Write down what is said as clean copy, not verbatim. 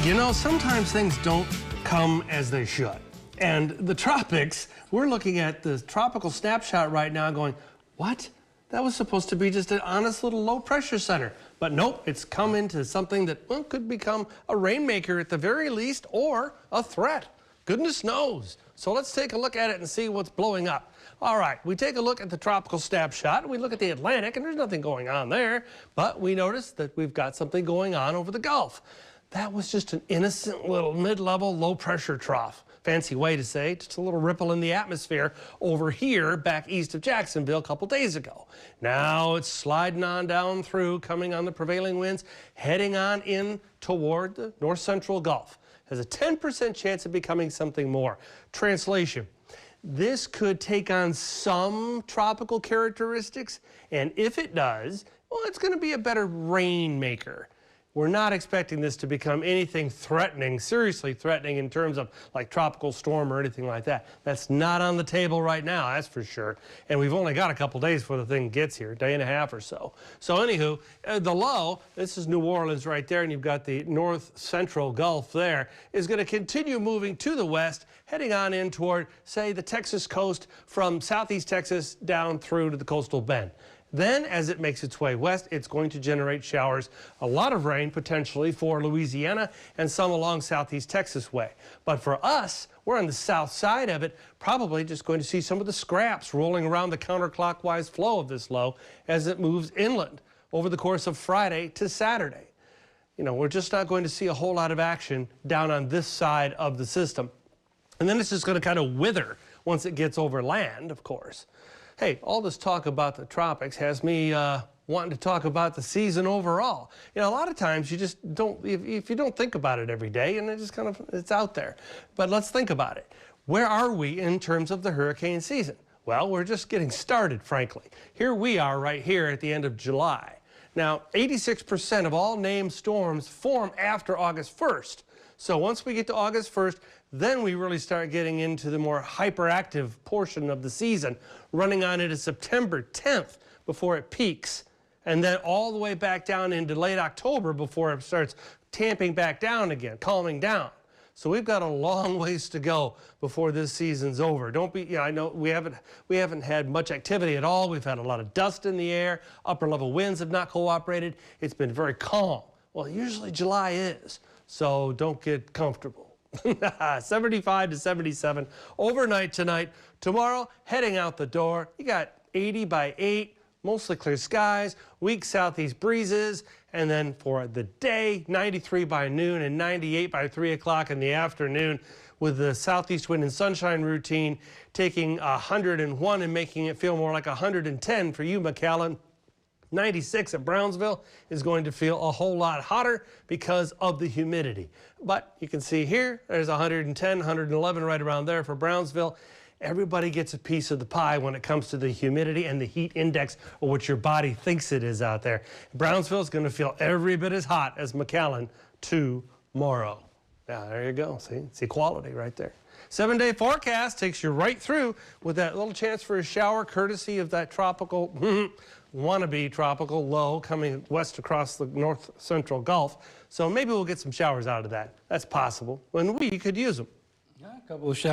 You know, sometimes things don't come as they should. And the tropics, we're looking at the tropical snapshot right now going, what? That was supposed to be just an honest little low pressure center. But nope, it's come into something that, well, could become a rainmaker at the very least or a threat. Goodness knows. So let's take a look at it and see what's blowing up. All right, we take a look at the tropical snapshot, and we look at the Atlantic, and there's nothing going on there. But we notice that we've got something going on over the Gulf. That was just an innocent little mid-level low-pressure trough. Fancy way to say, just a little ripple in the atmosphere over here back east of Jacksonville a couple days ago. Now it's sliding on down through, coming on the prevailing winds, heading on in toward the north central Gulf. Has a 10% chance of becoming something more. Translation: this could take on some tropical characteristics, and if it does, well, it's going to be a better rainmaker. We're not expecting this to become anything threatening, seriously threatening in terms of like tropical storm or anything like that. That's not on the table right now, that's for sure. And we've only got a couple days before the thing gets here, a day and a half or so. So anywho, the low, this is New Orleans right there, and you've got the north central Gulf there, is going to continue moving to the west, heading on in toward, say, the Texas coast from southeast Texas down through to the coastal bend. Then, as it makes its way west, it's going to generate showers, a lot of rain potentially for Louisiana and some along southeast Texas way. But for us, we're on the south side of it, probably just going to see some of the scraps rolling around the counterclockwise flow of this low as it moves inland over the course of Friday to Saturday. You know, we're just not going to see a whole lot of action down on this side of the system. And then it's just going to kind of wither once it gets over land, of course. Hey, all this talk about the tropics has me wanting to talk about the season overall. You know, a lot of times you just don't, if you don't think about it every day, and it just kind of, it's out there. But let's think about it. Where are we in terms of the hurricane season? Well, we're just getting started, frankly. Here we are right here at the end of July. Now, 86% of all named storms form after August 1st. So once we get to August 1st, then we really start getting into the more hyperactive portion of the season, running on into September 10th before it peaks, and then all the way back down into late October before it starts tamping back down again, calming down. So we've got a long ways to go before this season's over. Don't be, I know we haven't had much activity at all. We've had a lot of dust in the air. Upper level winds have not cooperated. It's been very calm. Well, usually July is, so don't get comfortable. 75 to 77 overnight tonight. Tomorrow, heading out the door, you got 80 by 8, mostly clear skies, weak southeast breezes, and then for the day, 93 by noon and 98 by 3 o'clock in the afternoon, with the southeast wind and sunshine routine taking 101 and making it feel more like 110 for you, McAllen. 96 at Brownsville is going to feel a whole lot hotter because of the humidity. But you can see here, there's 110, 111 right around there for Brownsville. Everybody gets a piece of the pie when it comes to the humidity and the heat index, or what your body thinks it is out there. Brownsville is going to feel every bit as hot as McAllen tomorrow. Yeah, there you go. See, it's equality right there. 7-day forecast takes you right through with that little chance for a shower courtesy of that tropical, wannabe tropical low coming west across the north central Gulf. So maybe we'll get some showers out of that. That's possible. And we could use them. Yeah, a couple of showers.